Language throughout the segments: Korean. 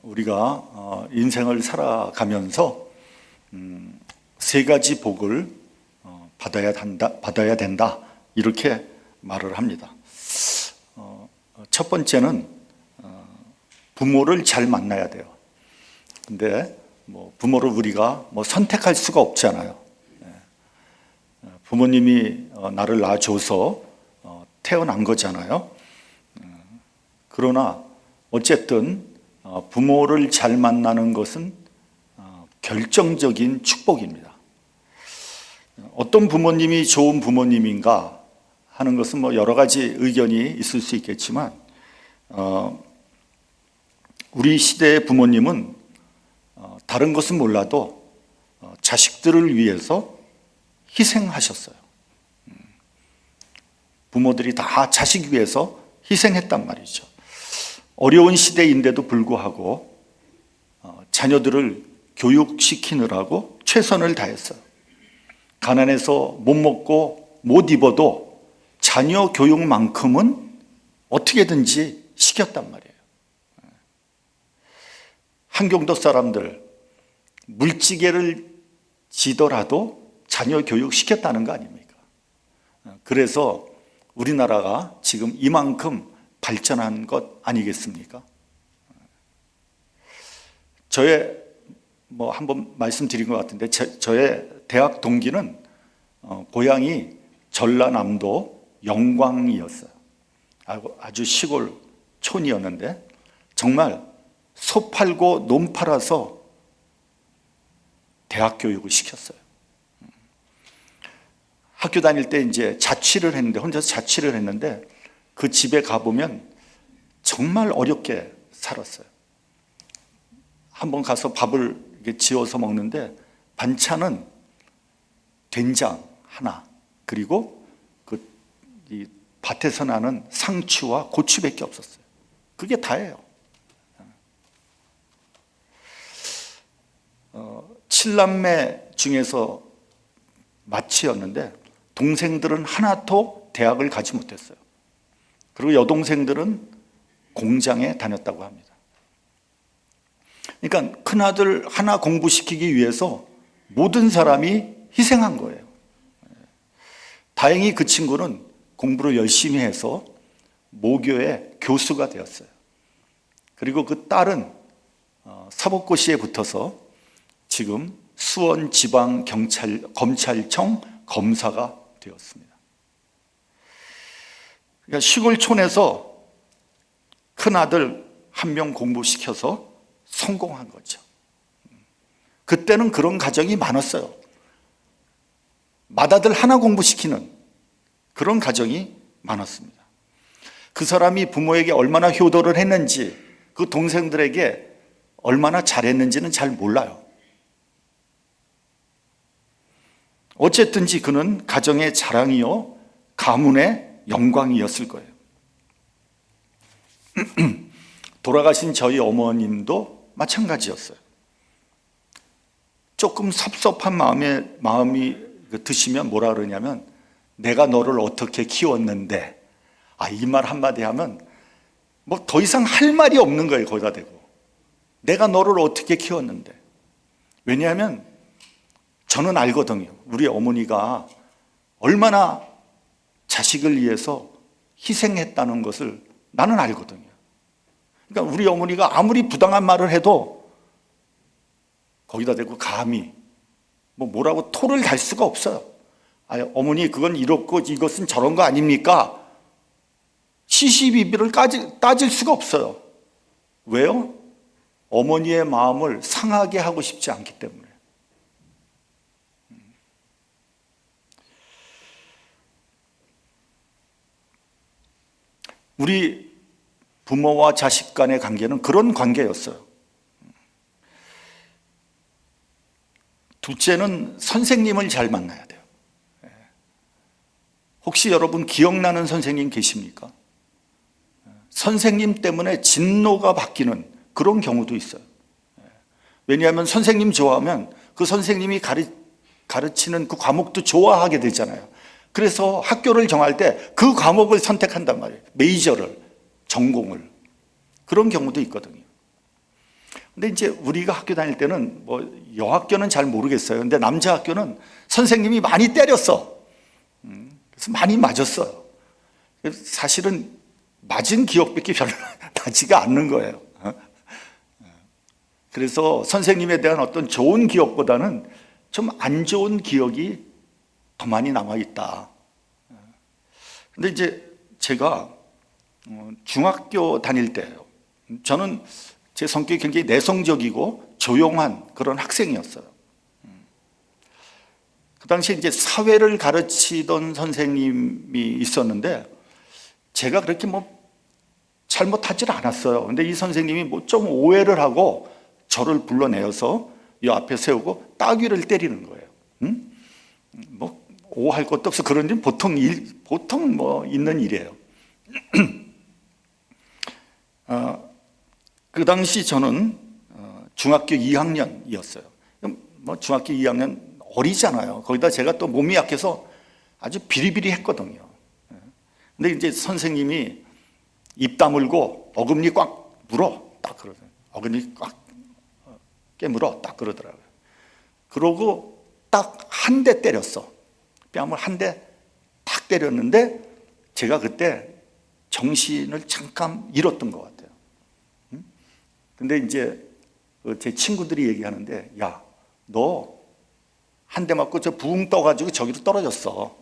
우리가 인생을 살아가면서 세 가지 복을 받아야 된다 이렇게 말을 합니다. 첫 번째는 부모를 잘 만나야 돼요. 근데 부모를 우리가 선택할 수가 없잖아요. 부모님이 나를 낳아줘서 태어난 거잖아요. 그러나 어쨌든 부모를 잘 만나는 것은 결정적인 축복입니다. 어떤 부모님이 좋은 부모님인가 하는 것은 여러 가지 의견이 있을 수 있겠지만 우리 시대의 부모님은 다른 것은 몰라도 자식들을 위해서 희생하셨어요. 부모들이 다 자식 위해서 희생했단 말이죠. 어려운 시대인데도 불구하고 자녀들을 교육시키느라고 최선을 다했어요. 가난해서 못 먹고 못 입어도 자녀 교육만큼은 어떻게든지 시켰단 말이에요. 한경도 사람들 물지개를 지더라도 자녀 교육 시켰다는 거 아닙니까? 그래서 우리나라가 지금 이만큼 발전한 것 아니겠습니까? 저의 한번 말씀드린 것 같은데 저의 대학 동기는 고향이 전라남도 영광이었어요. 아주 시골 촌이었는데 정말 소 팔고 논 팔아서 대학 교육을 시켰어요. 학교 다닐 때 이제 자취를 했는데 혼자서 자취를 했는데 그 집에 가보면 정말 어렵게 살았어요. 한번 가서 밥을 지어서 먹는데 반찬은 된장 하나 그리고 이 밭에서 나는 상추와 고추밖에 없었어요. 그게 다예요. 7남매 중에서 맏이었는데 동생들은 하나도 대학을 가지 못했어요. 그리고 여동생들은 공장에 다녔다고 합니다. 그러니까 큰아들 하나 공부시키기 위해서 모든 사람이 희생한 거예요. 다행히 그 친구는 공부를 열심히 해서 모교의 교수가 되었어요. 그리고 그 딸은 사법고시에 붙어서 지금 수원지방검찰청 검사가 되었습니다. 그러니까 시골촌에서 큰아들 한 명 공부시켜서 성공한 거죠. 그때는 그런 가정이 많았어요. 맏아들 하나 공부시키는 그런 가정이 많았습니다. 그 사람이 부모에게 얼마나 효도를 했는지 그 동생들에게 얼마나 잘했는지는 잘 몰라요. 어쨌든지 그는 가정의 자랑이요 가문의 영광이었을 거예요. 돌아가신 저희 어머님도 마찬가지였어요. 조금 섭섭한 마음이 드시면 뭐라 그러냐면 내가 너를 어떻게 키웠는데 이 말 한마디 하면 더 이상 할 말이 없는 거예요. 거기다 대고 내가 너를 어떻게 키웠는데. 왜냐하면 저는 알거든요. 우리 어머니가 얼마나 자식을 위해서 희생했다는 것을 나는 알거든요. 그러니까 우리 어머니가 아무리 부당한 말을 해도 거기다 대고 감히 뭐라고 토를 달 수가 없어요. 어머니 그건 이렇고 이것은 저런 거 아닙니까? 시시비비를 따질 수가 없어요. 왜요? 어머니의 마음을 상하게 하고 싶지 않기 때문에. 우리 부모와 자식 간의 관계는 그런 관계였어요. 둘째는 선생님을 잘 만나야 돼요. 혹시 여러분 기억나는 선생님 계십니까? 선생님 때문에 진로가 바뀌는 그런 경우도 있어요. 왜냐하면 선생님 좋아하면 그 선생님이 가르치는 그 과목도 좋아하게 되잖아요. 그래서 학교를 정할 때 그 과목을 선택한단 말이에요. 메이저를, 전공을. 그런 경우도 있거든요. 근데 이제 우리가 학교 다닐 때는 뭐 여학교는 잘 모르겠어요. 근데 남자 학교는 선생님이 많이 때렸어. 그래서 많이 맞았어요. 사실은 맞은 기억밖에 별로 나지가 않는 거예요. 그래서 선생님에 대한 어떤 좋은 기억보다는 좀 안 좋은 기억이 더 많이 남아있다. 근데 이제 제가 중학교 다닐 때요. 저는 제 성격이 굉장히 내성적이고 조용한 그런 학생이었어요. 그 당시에 이제 사회를 가르치던 선생님이 있었는데 제가 그렇게 뭐 잘못하지 않았어요. 근데 이 선생님이 뭐 좀 오해를 하고 저를 불러내어서 이 앞에 세우고 따귀를 때리는 거예요. 뭐 오할 것도 없어. 그런 일 보통 뭐 있는 일이에요. 그 당시 저는 중학교 2학년이었어요. 뭐 중학교 2학년 어리잖아요. 거기다 제가 또 몸이 약해서 아주 비리비리했거든요. 근데 이제 선생님이 입 다물고 어금니 꽉 물어 딱 그러더라고요. 어금니 꽉 깨물어 딱 그러더라고요. 그러고 딱 한 대 때렸어. 뺨을 한 대 탁 때렸는데 제가 그때 정신을 잠깐 잃었던 것 같아요. 근데 이제 제 친구들이 얘기하는데, 야, 너 한 대 맞고 저 붕 떠가지고 저기로 떨어졌어.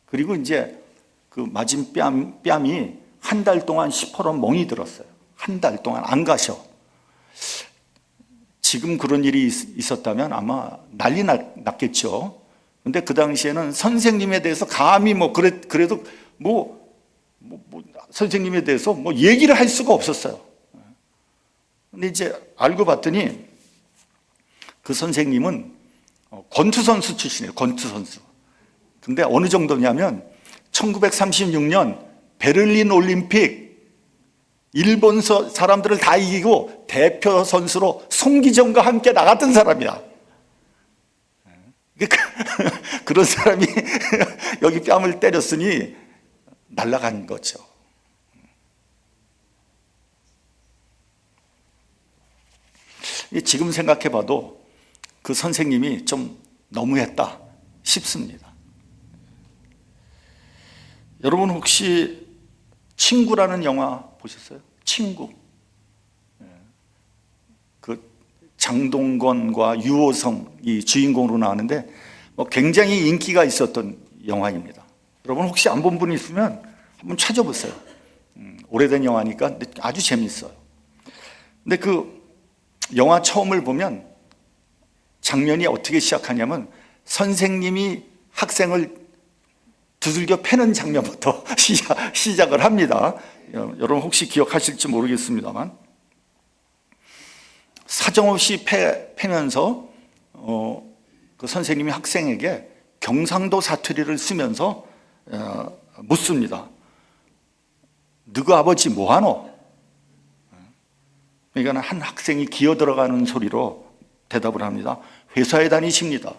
그리고 이제 그 맞은 뺨이 한 달 동안 시퍼런 멍이 들었어요. 한 달 동안 안 가셔. 지금 그런 일이 있었다면 아마 난리 났겠죠. 근데 그 당시에는 선생님에 대해서 감히 그래도 선생님에 대해서 뭐 얘기를 할 수가 없었어요. 근데 이제 알고 봤더니 그 선생님은 권투 선수 출신이에요. 권투 선수. 근데 어느 정도냐면 1936년 베를린 올림픽 일본 사람들을 다 이기고 대표 선수로 송기정과 함께 나갔던 사람이야. 그런 사람이 여기 뺨을 때렸으니 날아간 거죠. 지금 생각해 봐도 그 선생님이 좀 너무했다 싶습니다. 여러분 혹시 친구라는 영화 보셨어요? 친구. 그 장동건과 유호성이 주인공으로 나왔는데 뭐 굉장히 인기가 있었던 영화입니다. 여러분 혹시 안 본 분 있으면 한번 찾아보세요. 오래된 영화니까 아주 재밌어요. 근데 그 영화 처음을 보면 장면이 어떻게 시작하냐면 선생님이 학생을 두들겨 패는 장면부터 시작을 합니다. 여러분 혹시 기억하실지 모르겠습니다만 사정없이 패면서 그 선생님이 학생에게 경상도 사투리를 쓰면서 묻습니다. 너희 아버지 뭐하노? 그러니까 한 학생이 기어 들어가는 소리로 대답을 합니다. 회사에 다니십니다.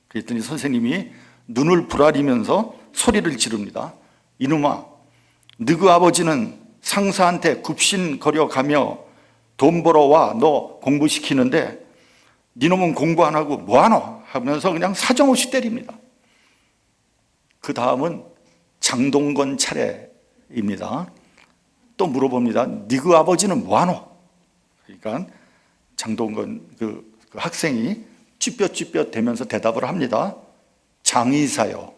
그랬더니 선생님이 눈을 부라리면서 소리를 지릅니다. 이놈아, 너희 아버지는 상사한테 굽신거려 가며 돈 벌어와 너 공부시키는데 니놈은 공부 안 하고 뭐하노? 하면서 그냥 사정없이 때립니다. 그 다음은 장동건 차례입니다. 또 물어봅니다. 너희 아버지는 뭐하노? 그러니까 장동건 그 학생이 쭈뼛쭈뼛 대면서 대답을 합니다. 장의사요.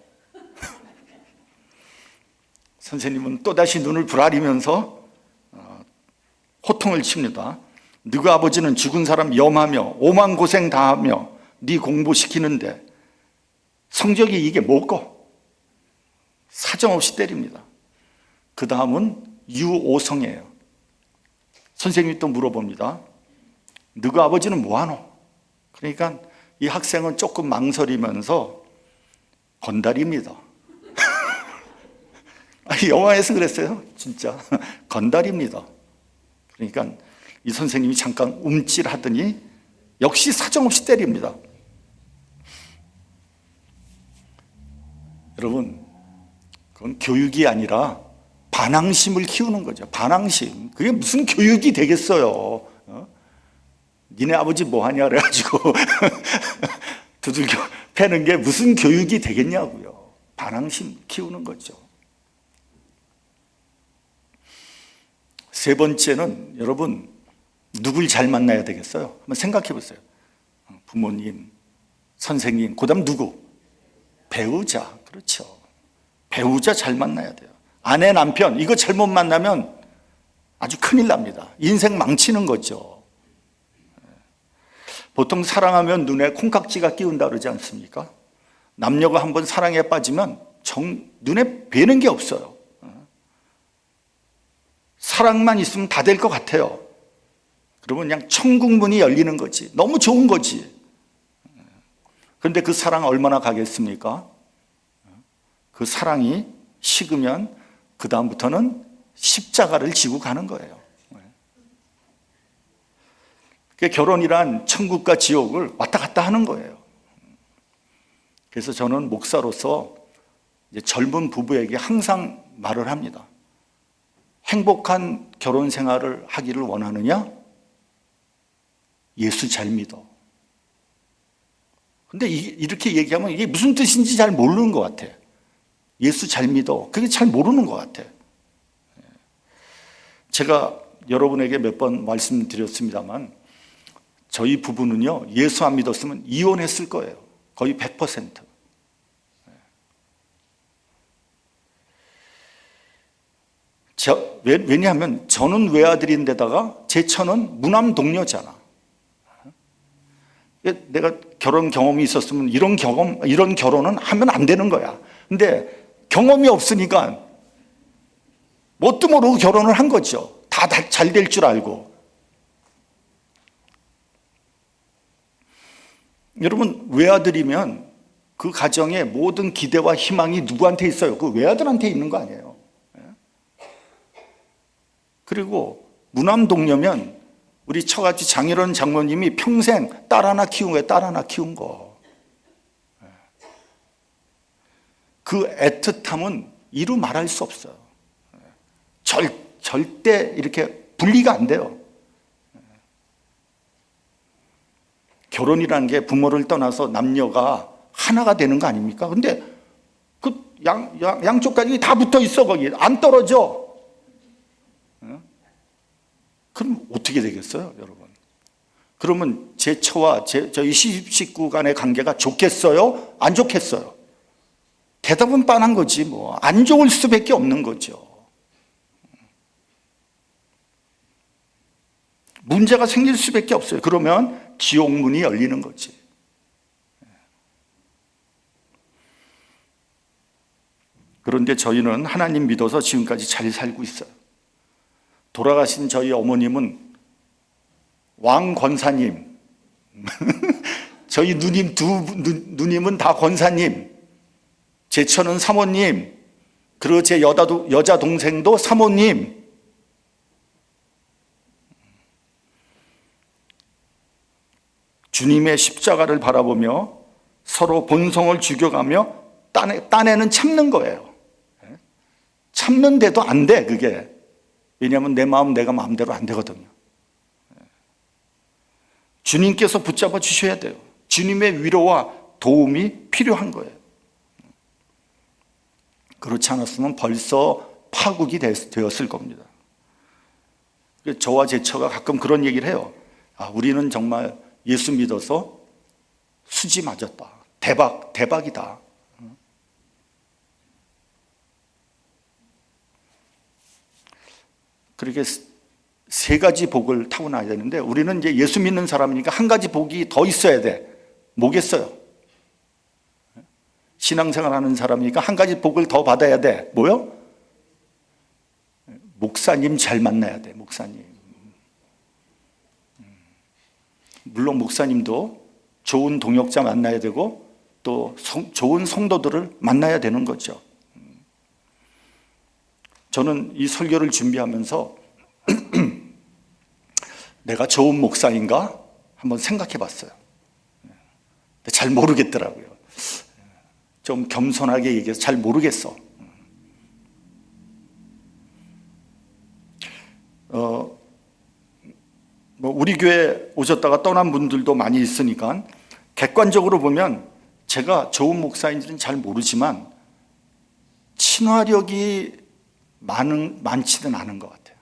선생님은 또다시 눈을 부라리면서 호통을 칩니다. 너희 아버지는 죽은 사람 염하며 오만 고생 다하며 네 공부시키는데 성적이 이게 뭐고? 사정없이 때립니다. 그 다음은 유오성이에요. 선생님이 또 물어봅니다. 너희 아버지는 뭐하노? 그러니까 이 학생은 조금 망설이면서 건달입니다. 영화에서 그랬어요. 진짜 건달입니다. 그러니까 이 선생님이 잠깐 움찔하더니 역시 사정없이 때립니다. 여러분, 그건 교육이 아니라 반항심을 키우는 거죠. 반항심. 그게 무슨 교육이 되겠어요. 니네 아버지 뭐 하냐 그래가지고 두들겨 패는 게 무슨 교육이 되겠냐고요. 반항심 키우는 거죠. 세 번째는 여러분, 누굴 잘 만나야 되겠어요? 한번 생각해 보세요. 부모님, 선생님, 그 다음 누구? 배우자. 그렇죠. 배우자 잘 만나야 돼요. 아내, 남편, 이거 잘못 만나면 아주 큰일 납니다. 인생 망치는 거죠. 보통 사랑하면 눈에 콩깍지가 끼운다 그러지 않습니까? 남녀가 한번 사랑에 빠지면 눈에 뵈는 게 없어요. 사랑만 있으면 다 될 것 같아요. 그러면 그냥 천국 문이 열리는 거지. 너무 좋은 거지. 그런데 그 사랑 얼마나 가겠습니까? 그 사랑이 식으면 그 다음부터는 십자가를 지고 가는 거예요. 결혼이란 천국과 지옥을 왔다 갔다 하는 거예요. 그래서 저는 목사로서 이제 젊은 부부에게 항상 말을 합니다. 행복한 결혼 생활을 하기를 원하느냐? 예수 잘 믿어. 근데 이렇게 얘기하면 이게 무슨 뜻인지 잘 모르는 것 같아. 예수 잘 믿어. 그게 잘 모르는 것 같아. 제가 여러분에게 몇 번 말씀드렸습니다만 저희 부부는요, 예수 안 믿었으면 이혼했을 거예요. 거의 100%. 왜냐하면 저는 외아들인데다가 제 처는 무남 동료잖아. 내가 결혼 경험이 있었으면 이런 결혼은 하면 안 되는 거야. 근데 경험이 없으니까 뭣도 모르고 결혼을 한 거죠. 다 잘 될 줄 알고. 여러분, 외아들이면 그 가정의 모든 기대와 희망이 누구한테 있어요? 그 외아들한테 있는 거 아니에요. 그리고 무남동녀면 우리 처갓집 장일원 장모님이 평생 딸 하나 키운 거예요. 딸 하나 키운 거. 그 애틋함은 이루 말할 수 없어요. 절대 이렇게 분리가 안 돼요. 결혼이라는 게 부모를 떠나서 남녀가 하나가 되는 거 아닙니까? 근데 그 양쪽 가족이 다 붙어 있어, 거기. 안 떨어져. 그럼 어떻게 되겠어요, 여러분? 그러면 제 처와 저희 시집 식구 간의 관계가 좋겠어요? 안 좋겠어요? 대답은 뻔한 거지, 뭐. 안 좋을 수밖에 없는 거죠. 문제가 생길 수밖에 없어요. 그러면 지옥문이 열리는 거지. 그런데 저희는 하나님 믿어서 지금까지 잘 살고 있어요. 돌아가신 저희 어머님은 왕 권사님, 저희 누님은 다 권사님, 제 처는 사모님, 그리고 제 여자 동생도 사모님. 주님의 십자가를 바라보며 서로 본성을 죽여가며 딴에는 참는 거예요. 참는데도 안 돼, 그게. 왜냐하면 내 마음 내가 마음대로 안 되거든요. 주님께서 붙잡아 주셔야 돼요. 주님의 위로와 도움이 필요한 거예요. 그렇지 않았으면 벌써 파국이 되었을 겁니다. 저와 제 처가 가끔 그런 얘기를 해요. 우리는 정말 예수 믿어서 수지 맞았다. 대박이다. 그렇게 세 가지 복을 타고나야 되는데 우리는 이제 예수 믿는 사람이니까 한 가지 복이 더 있어야 돼. 뭐겠어요? 신앙생활 하는 사람이니까 한 가지 복을 더 받아야 돼. 뭐요? 목사님 잘 만나야 돼. 목사님. 물론 목사님도 좋은 동역자 만나야 되고 또 좋은 성도들을 만나야 되는 거죠. 저는 이 설교를 준비하면서 내가 좋은 목사인가? 한번 생각해 봤어요. 잘 모르겠더라고요. 좀 겸손하게 얘기해서 잘 모르겠어. 우리 교회 오셨다가 떠난 분들도 많이 있으니까 객관적으로 보면 제가 좋은 목사인지는 잘 모르지만 친화력이 많지는 않은 것 같아요.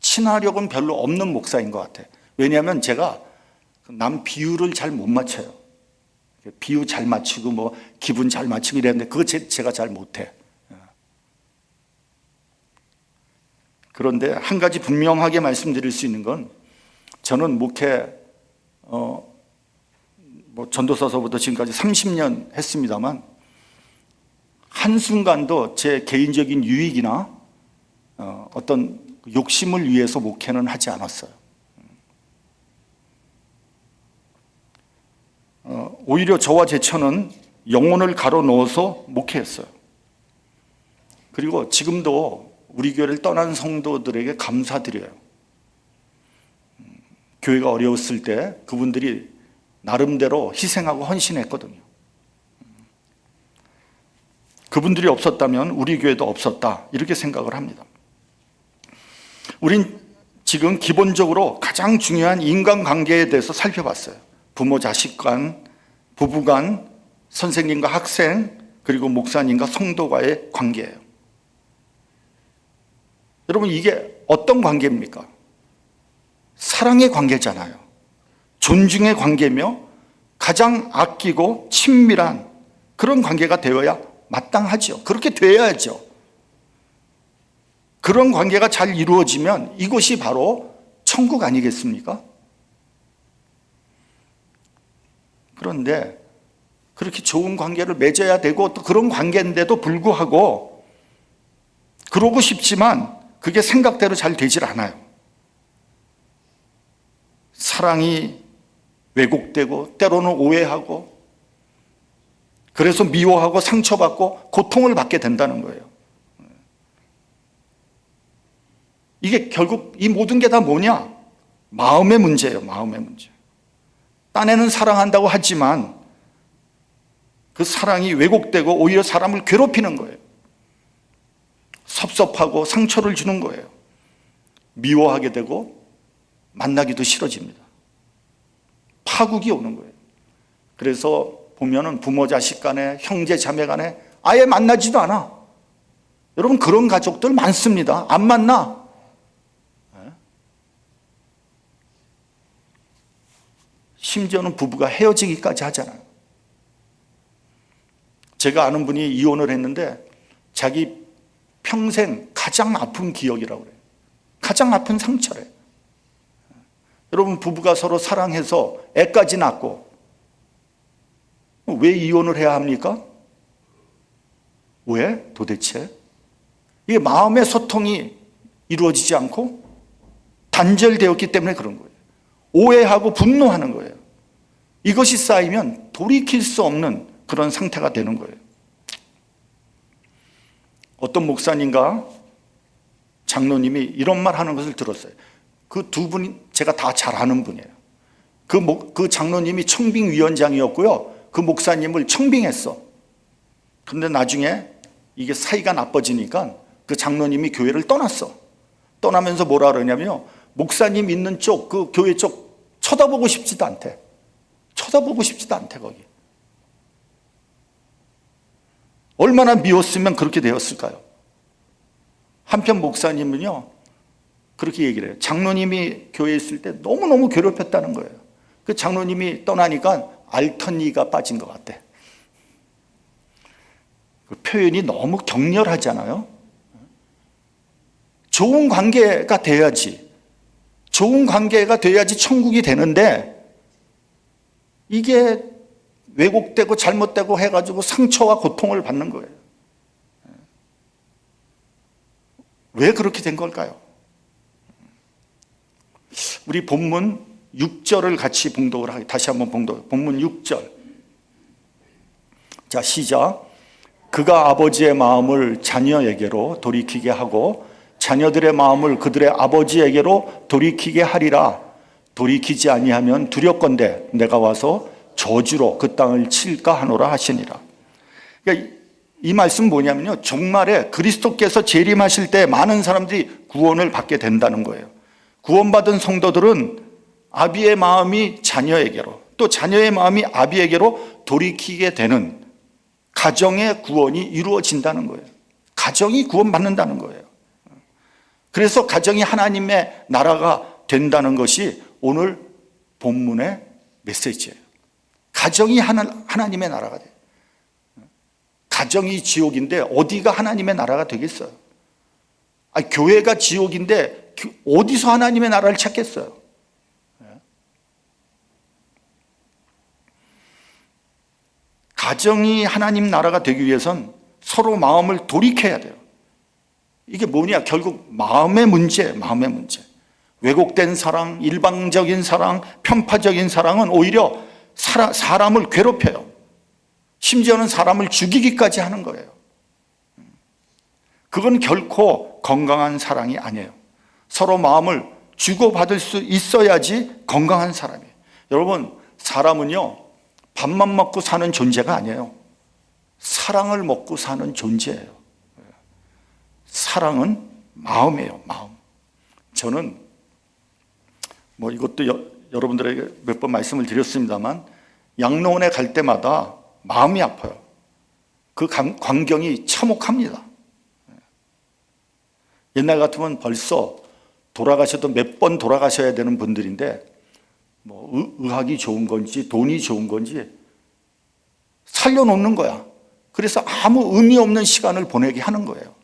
친화력은 별로 없는 목사인 것 같아요. 왜냐하면 제가 남 비유를 잘 못 맞춰요. 비유 잘 맞추고 뭐 기분 잘 맞추고 이랬는데 그거 제가 잘 못해. 그런데 한 가지 분명하게 말씀드릴 수 있는 건 저는 목회 전도사서부터 지금까지 30년 했습니다만 한순간도 제 개인적인 유익이나 어떤 욕심을 위해서 목회는 하지 않았어요. 오히려 저와 제 처는 영혼을 가로넣어서 목회했어요. 그리고 지금도 우리 교회를 떠난 성도들에게 감사드려요. 교회가 어려웠을 때 그분들이 나름대로 희생하고 헌신했거든요. 그분들이 없었다면 우리 교회도 없었다 이렇게 생각을 합니다. 우린 지금 기본적으로 가장 중요한 인간관계에 대해서 살펴봤어요. 부모 자식 간, 부부 간, 선생님과 학생, 그리고 목사님과 성도와의 관계예요. 여러분 이게 어떤 관계입니까? 사랑의 관계잖아요. 존중의 관계며 가장 아끼고 친밀한 그런 관계가 되어야 마땅하죠. 그렇게 되어야죠. 그런 관계가 잘 이루어지면 이곳이 바로 천국 아니겠습니까? 그런데 그렇게 좋은 관계를 맺어야 되고 또 그런 관계인데도 불구하고 그러고 싶지만 그게 생각대로 잘 되질 않아요. 사랑이 왜곡되고 때로는 오해하고 그래서 미워하고 상처받고 고통을 받게 된다는 거예요. 이게 결국 이 모든 게 다 뭐냐? 마음의 문제예요. 마음의 문제. 딴에는 사랑한다고 하지만 그 사랑이 왜곡되고 오히려 사람을 괴롭히는 거예요. 섭섭하고 상처를 주는 거예요. 미워하게 되고 만나기도 싫어집니다. 파국이 오는 거예요. 그래서 보면은 부모 자식 간에 형제 자매 간에 아예 만나지도 않아. 여러분 그런 가족들 많습니다. 안 만나. 심지어는 부부가 헤어지기까지 하잖아요. 제가 아는 분이 이혼을 했는데 자기 평생 가장 아픈 기억이라고 그래요. 가장 아픈 상처래. 여러분 부부가 서로 사랑해서 애까지 낳고 왜 이혼을 해야 합니까? 왜 도대체? 이게 마음의 소통이 이루어지지 않고 단절되었기 때문에 그런 거예요. 오해하고 분노하는 거예요. 이것이 쌓이면 돌이킬 수 없는 그런 상태가 되는 거예요. 어떤 목사님과 장로님이 이런 말 하는 것을 들었어요. 그 두 분이 제가 다 잘 아는 분이에요. 그 장로님이 청빙위원장이었고요. 그 목사님을 청빙했어. 그런데 나중에 이게 사이가 나빠지니까 그 장로님이 교회를 떠났어. 떠나면서 뭐라 그러냐면요. 목사님 있는 쪽, 그 교회 쪽 쳐다보고 싶지도 않대. 쳐다보고 싶지도 않대, 거기. 얼마나 미웠으면 그렇게 되었을까요? 한편 목사님은요, 그렇게 얘기를 해요. 장로님이 교회에 있을 때 너무너무 괴롭혔다는 거예요. 그 장로님이 떠나니까 알턴니가 빠진 것 같대. 그 표현이 너무 격렬하잖아요. 좋은 관계가 돼야지. 좋은 관계가 돼야지 천국이 되는데 이게 왜곡되고 잘못되고 해가지고 상처와 고통을 받는 거예요. 왜 그렇게 된 걸까요? 우리 본문 6절을 같이 봉독을 하겠습니다. 다시 한번 봉독. 본문 6절. 자, 시작. 그가 아버지의 마음을 자녀에게로 돌이키게 하고 자녀들의 마음을 그들의 아버지에게로 돌이키게 하리라. 돌이키지 아니하면 두렵건대 내가 와서 저주로 그 땅을 칠까 하노라 하시니라. 그러니까 이 말씀 뭐냐면요, 종말에 그리스도께서 재림하실 때 많은 사람들이 구원을 받게 된다는 거예요. 구원받은 성도들은 아비의 마음이 자녀에게로, 또 자녀의 마음이 아비에게로 돌이키게 되는 가정의 구원이 이루어진다는 거예요. 가정이 구원받는다는 거예요. 그래서 가정이 하나님의 나라가 된다는 것이 오늘 본문의 메시지예요. 가정이 하나님의 나라가 돼요. 가정이 지옥인데 어디가 하나님의 나라가 되겠어요? 아니, 교회가 지옥인데 어디서 하나님의 나라를 찾겠어요? 가정이 하나님 나라가 되기 위해선 서로 마음을 돌이켜야 돼요. 이게 뭐냐? 결국 마음의 문제, 마음의 문제. 왜곡된 사랑, 일방적인 사랑, 편파적인 사랑은 오히려 사람을 괴롭혀요. 심지어는 사람을 죽이기까지 하는 거예요. 그건 결코 건강한 사랑이 아니에요. 서로 마음을 주고받을 수 있어야지 건강한 사람이에요. 여러분, 사람은요, 밥만 먹고 사는 존재가 아니에요. 사랑을 먹고 사는 존재예요. 사랑은 마음이에요, 마음. 저는 이것도 여러분들에게 몇 번 말씀을 드렸습니다만, 양로원에 갈 때마다 마음이 아파요. 그 광경이 참혹합니다. 옛날 같으면 벌써 돌아가셔도 몇 번 돌아가셔야 되는 분들인데, 의학이 좋은 건지 돈이 좋은 건지 살려놓는 거야. 그래서 아무 의미 없는 시간을 보내게 하는 거예요.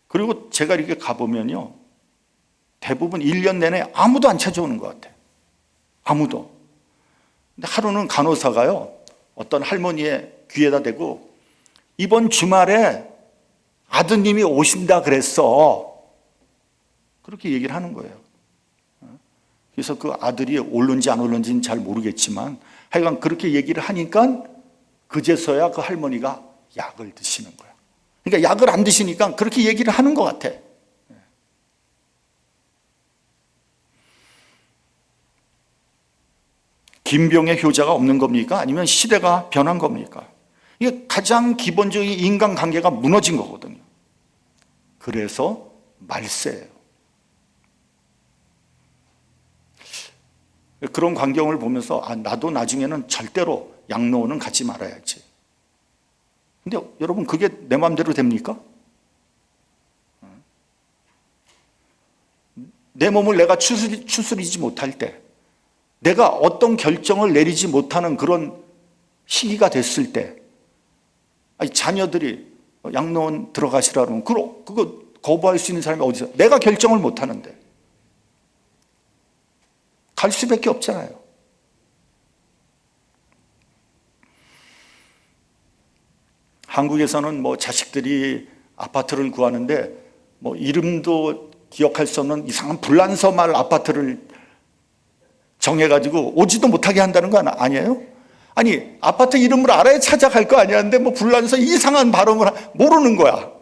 그리고 제가 이렇게 가보면요, 대부분 1년 내내 아무도 안 찾아오는 것 같아요. 아무도. 근데 하루는 간호사가요, 어떤 할머니의 귀에다 대고, 이번 주말에 아드님이 오신다 그랬어. 그렇게 얘기를 하는 거예요. 그래서 그 아들이 올는지 안 올는지는 잘 모르겠지만, 하여간 그렇게 얘기를 하니까 그제서야 그 할머니가 약을 드시는 거야. 그러니까 약을 안 드시니까 그렇게 얘기를 하는 것 같아. 김병의 효자가 없는 겁니까? 아니면 시대가 변한 겁니까? 이게 가장 기본적인 인간관계가 무너진 거거든요. 그래서 말세예요. 그런 광경을 보면서 나도 나중에는 절대로 양로원은 갖지 말아야지. 근데 여러분, 그게 내 마음대로 됩니까? 내 몸을 내가 추스리지 못할 때, 내가 어떤 결정을 내리지 못하는 그런 시기가 됐을 때, 자녀들이 양로원 들어가시라 그러면 그거 거부할 수 있는 사람이 어디 있어요? 내가 결정을 못하는데 갈 수밖에 없잖아요. 한국에서는 자식들이 아파트를 구하는데 이름도 기억할 수 없는 이상한 불란서 말 아파트를 정해가지고 오지도 못하게 한다는 거 아니에요? 아니, 아파트 이름을 알아야 찾아갈 거 아니야. 근데 불란서 이상한 발음을 모르는 거야.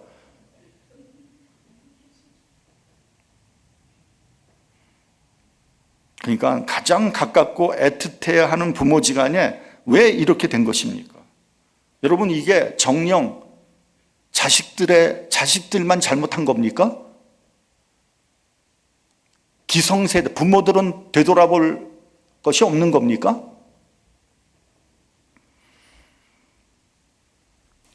그러니까 가장 가깝고 애틋해야 하는 부모지간에 왜 이렇게 된 것입니까? 여러분, 이게 정녕 자식들만 잘못한 겁니까? 기성세대 부모들은 되돌아볼 것이 없는 겁니까?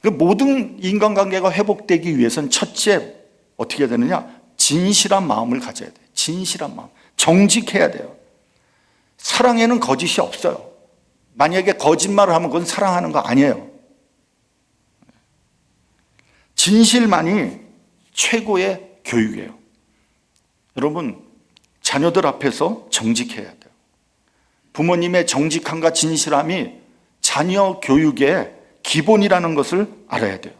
그 모든 인간관계가 회복되기 위해서는 첫째 어떻게 해야 되느냐? 진실한 마음을 가져야 돼요. 진실한 마음. 정직해야 돼요. 사랑에는 거짓이 없어요. 만약에 거짓말을 하면 그건 사랑하는 거 아니에요. 진실만이 최고의 교육이에요. 여러분, 자녀들 앞에서 정직해야 돼요. 부모님의 정직함과 진실함이 자녀 교육의 기본이라는 것을 알아야 돼요.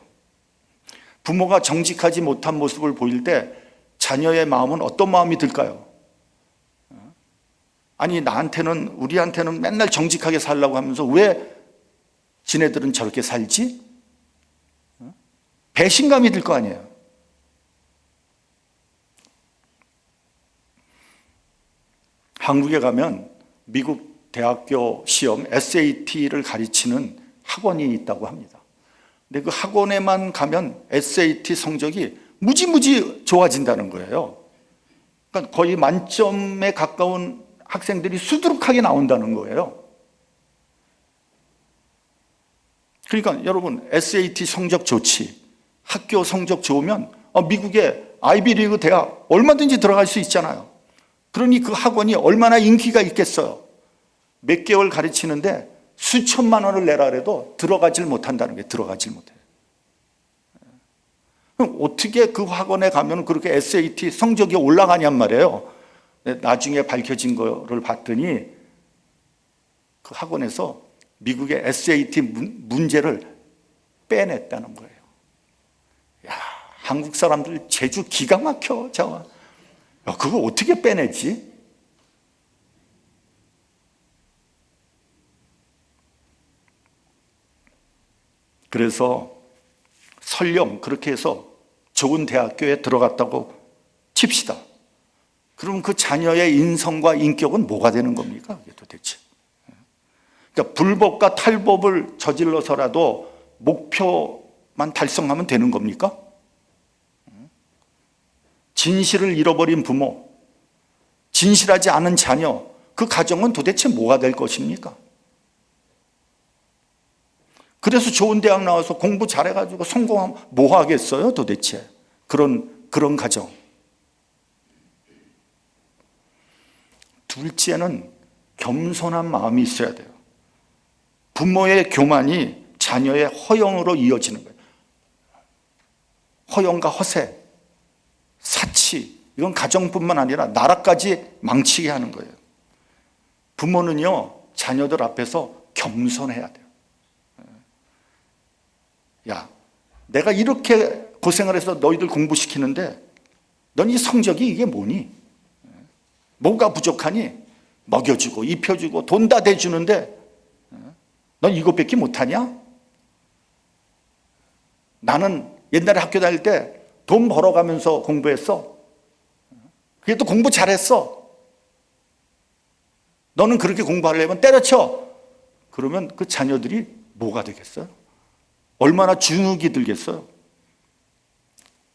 부모가 정직하지 못한 모습을 보일 때 자녀의 마음은 어떤 마음이 들까요? 아니, 우리한테는 맨날 정직하게 살라고 하면서 왜 지네들은 저렇게 살지? 배신감이 들 거 아니에요. 한국에 가면 미국 대학교 시험 SAT를 가르치는 학원이 있다고 합니다. 근데 그 학원에만 가면 SAT 성적이 무지무지 좋아진다는 거예요. 그러니까 거의 만점에 가까운 학생들이 수두룩하게 나온다는 거예요. 그러니까 여러분, SAT 성적 좋지, 학교 성적 좋으면 미국의 아이비리그 대학 얼마든지 들어갈 수 있잖아요. 그러니 그 학원이 얼마나 인기가 있겠어요. 몇 개월 가르치는데 수천만 원을 내라 해도 들어가질 못한다는 게, 들어가질 못해요. 그럼 어떻게 그 학원에 가면 그렇게 SAT 성적이 올라가냔 말이에요. 나중에 밝혀진 거를 봤더니 그 학원에서 미국의 SAT 문제를 빼냈다는 거예요. 야, 한국 사람들 재주 기가 막혀. 그거 어떻게 빼내지? 그래서 설령 그렇게 해서 좋은 대학교에 들어갔다고 칩시다. 그럼 그 자녀의 인성과 인격은 뭐가 되는 겁니까? 도대체. 그러니까 불법과 탈법을 저질러서라도 목표만 달성하면 되는 겁니까? 진실을 잃어버린 부모, 진실하지 않은 자녀, 그 가정은 도대체 뭐가 될 것입니까? 그래서 좋은 대학 나와서 공부 잘해가지고 성공하면 뭐 하겠어요, 도대체? 그런 가정. 둘째는 겸손한 마음이 있어야 돼요. 부모의 교만이 자녀의 허영으로 이어지는 거예요. 허영과 허세, 사치, 이건 가정뿐만 아니라 나라까지 망치게 하는 거예요. 부모는요, 자녀들 앞에서 겸손해야 돼요. 야, 내가 이렇게 고생을 해서 너희들 공부시키는데 넌 이 성적이 이게 뭐니? 뭐가 부족하니? 먹여주고 입혀주고 돈 다 대주는데 넌 이것밖에 못하냐? 나는 옛날에 학교 다닐 때 돈 벌어가면서 공부했어. 그게 또 공부 잘했어. 너는 그렇게 공부하려면 때려쳐. 그러면 그 자녀들이 뭐가 되겠어요? 얼마나 주눅이 들겠어요?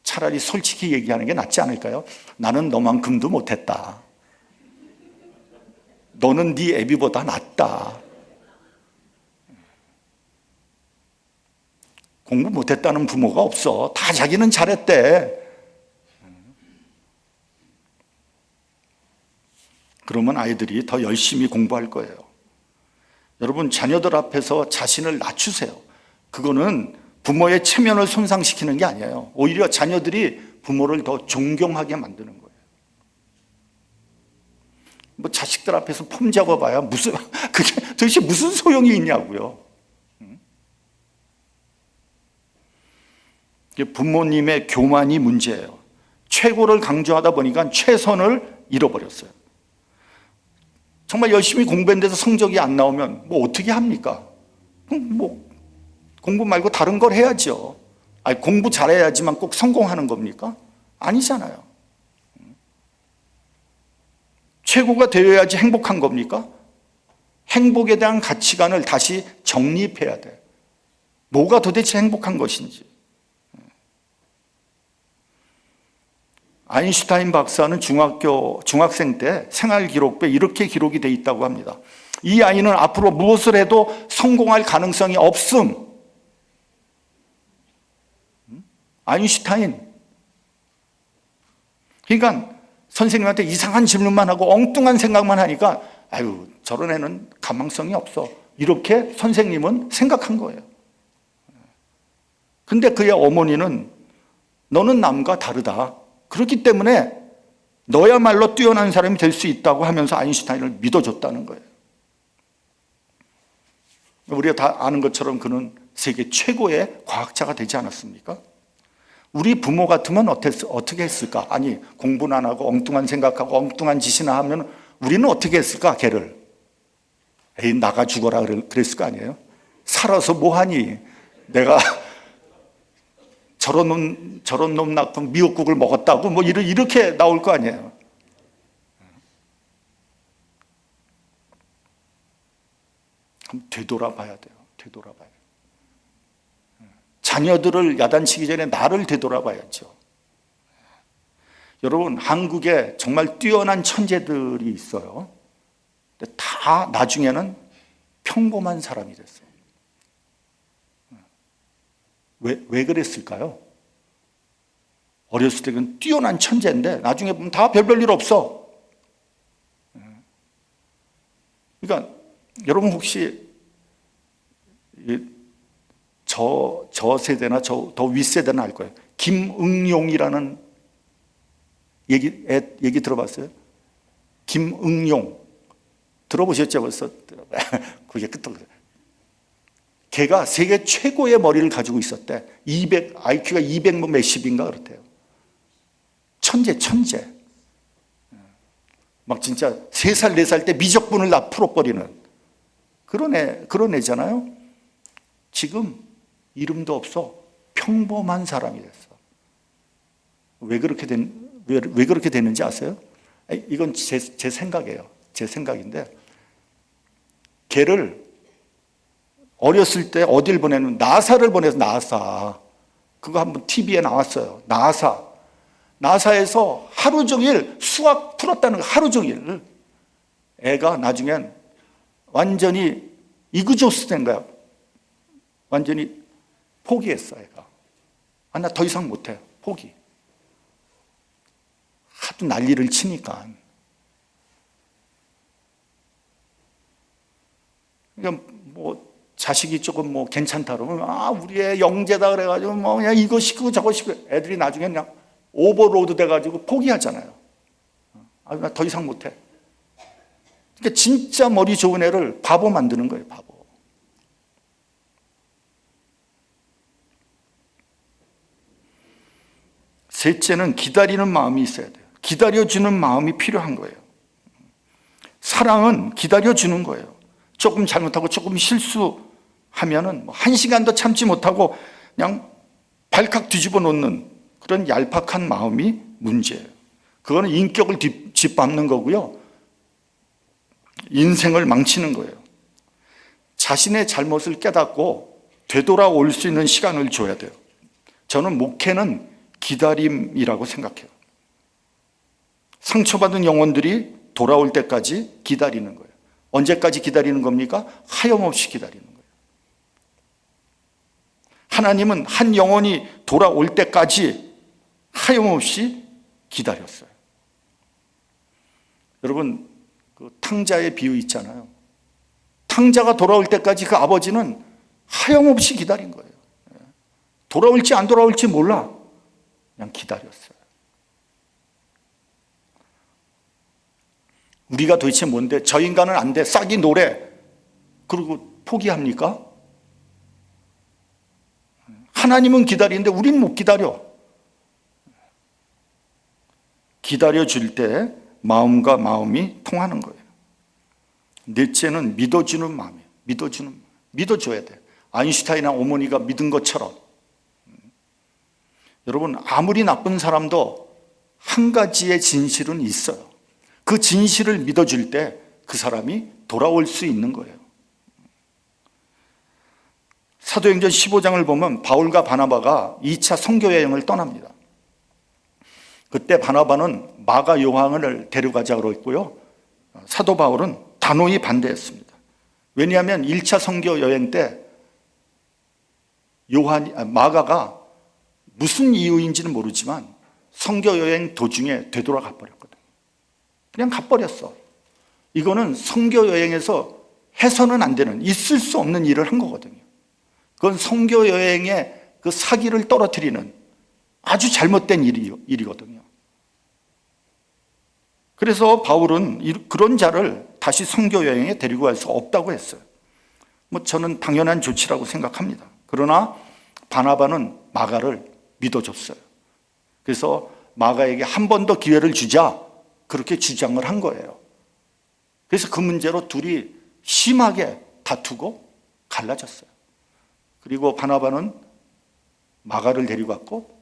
차라리 솔직히 얘기하는 게 낫지 않을까요? 나는 너만큼도 못했다. 너는 네 애비보다 낫다. 공부 못했다는 부모가 없어. 다 자기는 잘했대. 그러면 아이들이 더 열심히 공부할 거예요. 여러분, 자녀들 앞에서 자신을 낮추세요. 그거는 부모의 체면을 손상시키는 게 아니에요. 오히려 자녀들이 부모를 더 존경하게 만드는 거예요. 뭐 자식들 앞에서 폼 잡아봐야 그게 도대체 무슨 소용이 있냐고요. 부모님의 교만이 문제예요. 최고를 강조하다 보니까 최선을 잃어버렸어요. 정말 열심히 공부했는데도 성적이 안 나오면 뭐 어떻게 합니까? 뭐 공부 말고 다른 걸 해야죠. 아니, 공부 잘해야지만 꼭 성공하는 겁니까? 아니잖아요. 최고가 되어야지 행복한 겁니까? 행복에 대한 가치관을 다시 정립해야 돼요. 뭐가 도대체 행복한 것인지. 아인슈타인 박사는 중학생 때 생활기록부에 이렇게 기록이 돼 있다고 합니다. 이 아이는 앞으로 무엇을 해도 성공할 가능성이 없음. 아인슈타인. 그러니까 선생님한테 이상한 질문만 하고 엉뚱한 생각만 하니까 아유, 저런 애는 가망성이 없어. 이렇게 선생님은 생각한 거예요. 근데 그의 어머니는 너는 남과 다르다. 그렇기 때문에 너야말로 뛰어난 사람이 될 수 있다고 하면서 아인슈타인을 믿어줬다는 거예요. 우리가 다 아는 것처럼 그는 세계 최고의 과학자가 되지 않았습니까? 우리 부모 같으면 어떻게 했을까? 아니, 공부는 안 하고 엉뚱한 생각하고 엉뚱한 짓이나 하면 우리는 어떻게 했을까? 걔를 에이, 나가 죽어라 그랬을 거 아니에요? 살아서 뭐하니? 내가 저런 놈 낳고 미역국을 먹었다고 뭐 이렇게 나올 거 아니에요. 한번 되돌아봐야 돼요. 되돌아봐요. 자녀들을 야단치기 전에 나를 되돌아봐야죠. 여러분, 한국에 정말 뛰어난 천재들이 있어요. 근데 다 나중에는 평범한 사람이 됐어요. 왜 그랬을까요? 어렸을 때는 뛰어난 천재인데 나중에 보면 다 별별 일 없어. 그러니까 여러분 혹시 저 세대나 더 윗세대는 알 거예요. 김응용이라는 얘기 들어봤어요? 김응용 들어보셨죠 벌써? 그게 끝도. 걔가 세계 최고의 머리를 가지고 있었대. IQ가 200 몇십인가 그렇대요. 천재. 막 진짜 3살, 4살 때 미적분을 다 풀어버리는 그런 애잖아요. 지금 이름도 없어. 평범한 사람이 됐어. 왜 그렇게 되는지 아세요? 이건 제 생각이에요. 제 생각인데, 걔를 어렸을 때 어딜 보내면 나사를 보내서 나사. 그거 한번 TV에 나왔어요. 나사에서 하루 종일 수학 풀었다는 거, 하루 종일. 애가 나중엔 완전히 이그조스 된 거야. 완전히 포기했어, 애가. 나 더 이상 못해. 포기. 하도 난리를 치니까. 그러니까 뭐 자식이 조금 뭐 괜찮다 그러면 우리 애 영재다 그래가지고 뭐 그냥 이거 시키고 저거 시키고 애들이 나중에 그냥 오버로드 돼가지고 포기하잖아요. 나 더 이상 못해. 그러니까 진짜 머리 좋은 애를 바보 만드는 거예요, 바보. 셋째는 기다리는 마음이 있어야 돼요. 기다려주는 마음이 필요한 거예요. 사랑은 기다려주는 거예요. 조금 잘못하고 조금 실수하면은 1시간도 참지 못하고 그냥 발칵 뒤집어 놓는 그런 얄팍한 마음이 문제예요. 그거는 인격을 짓밟는 거고요. 인생을 망치는 거예요. 자신의 잘못을 깨닫고 되돌아올 수 있는 시간을 줘야 돼요. 저는 목회는 기다림이라고 생각해요. 상처받은 영혼들이 돌아올 때까지 기다리는 거예요. 언제까지 기다리는 겁니까? 하염없이 기다리는 거예요. 하나님은 한 영혼이 돌아올 때까지 하염없이 기다렸어요. 여러분, 그 탕자의 비유 있잖아요. 탕자가 돌아올 때까지 그 아버지는 하염없이 기다린 거예요. 돌아올지 안 돌아올지 몰라. 그냥 기다렸어요. 우리가 도대체 뭔데? 저 인간은 안 돼. 싹이 노래. 그리고 포기합니까? 하나님은 기다리는데 우리는 못 기다려. 기다려줄 때 마음과 마음이 통하는 거예요. 넷째는 믿어주는 마음이에요. 믿어줘야 돼. 아인슈타인의 어머니가 믿은 것처럼. 여러분, 아무리 나쁜 사람도 한 가지의 진실은 있어요. 그 진실을 믿어줄 때 그 사람이 돌아올 수 있는 거예요. 사도행전 15장을 보면 바울과 바나바가 2차 선교 여행을 떠납니다. 그때 바나바는 마가 요한을 데려가자고 했고요. 사도 바울은 단호히 반대했습니다. 왜냐하면 1차 선교 여행 때 마가가 무슨 이유인지는 모르지만 선교 여행 도중에 되돌아가 버렸거든요. 그냥 가버렸어. 이거는 선교 여행에서 해서는 안 되는, 있을 수 없는 일을 한 거거든요. 그건 선교 여행의 그 사기를 떨어뜨리는 아주 잘못된 일이거든요. 그래서 바울은 그런 자를 다시 선교 여행에 데리고 갈 수 없다고 했어요. 저는 당연한 조치라고 생각합니다. 그러나 바나바는 마가를 믿어줬어요. 그래서 마가에게 한 번 더 기회를 주자, 그렇게 주장을 한 거예요. 그래서 그 문제로 둘이 심하게 다투고 갈라졌어요. 그리고 바나바는 마가를 데리고 갔고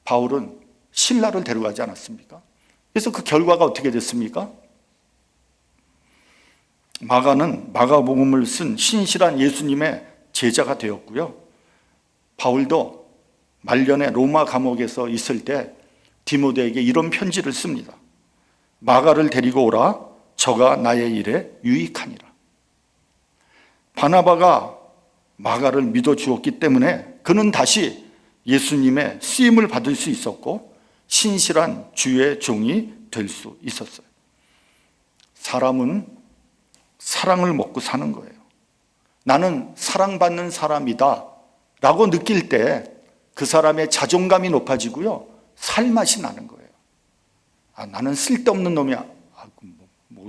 바울은 실라를 데려가지 않았습니까? 그래서 그 결과가 어떻게 됐습니까? 마가는 마가복음을 쓴 신실한 예수님의 제자가 되었고요. 바울도 말년에 로마 감옥에서 있을 때 디모데에게 이런 편지를 씁니다. 마가를 데리고 오라. 저가 나의 일에 유익하니라. 바나바가 마가를 믿어주었기 때문에 그는 다시 예수님의 쓰임을 받을 수 있었고 신실한 주의 종이 될 수 있었어요. 사람은 사랑을 먹고 사는 거예요. 나는 사랑받는 사람이다 라고 느낄 때 그 사람의 자존감이 높아지고요, 살맛이 나는 거예요. 나는 쓸데없는 놈이야.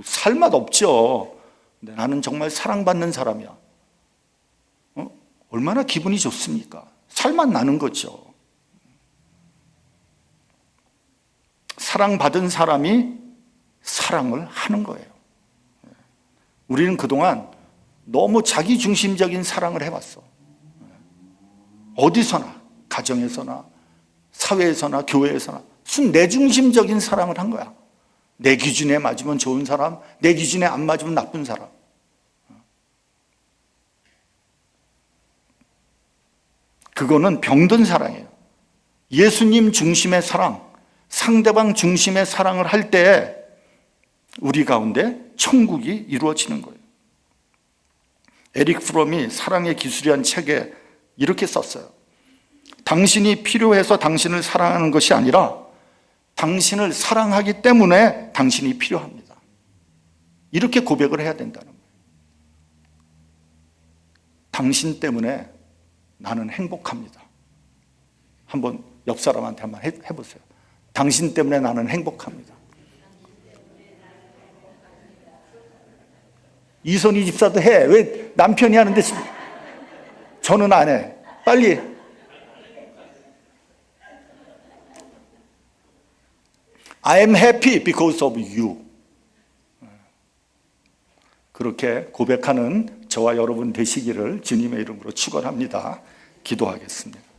살맛 없죠. 근데 나는 정말 사랑받는 사람이야. 얼마나 기분이 좋습니까? 살맛 나는 거죠. 사랑받은 사람이 사랑을 하는 거예요. 우리는 그동안 너무 자기중심적인 사랑을 해왔어. 어디서나, 가정에서나 사회에서나 교회에서나 순 내중심적인 사랑을 한 거야. 내 기준에 맞으면 좋은 사람, 내 기준에 안 맞으면 나쁜 사람. 그거는 병든 사랑이에요. 예수님 중심의 사랑, 상대방 중심의 사랑을 할 때 우리 가운데 천국이 이루어지는 거예요. 에릭 프롬이 사랑의 기술이란 책에 이렇게 썼어요. 당신이 필요해서 당신을 사랑하는 것이 아니라 당신을 사랑하기 때문에 당신이 필요합니다. 이렇게 고백을 해야 된다는 거예요. 당신 때문에 나는 행복합니다. 한번 옆 사람한테 한번 해보세요. 당신 때문에 나는 행복합니다. 이선희 집사도 해. 왜 남편이 하는데 저는 안 해. 빨리. I am happy because of you. 그렇게 고백하는 저와 여러분 되시기를 주님의 이름으로 축원합니다. 기도하겠습니다.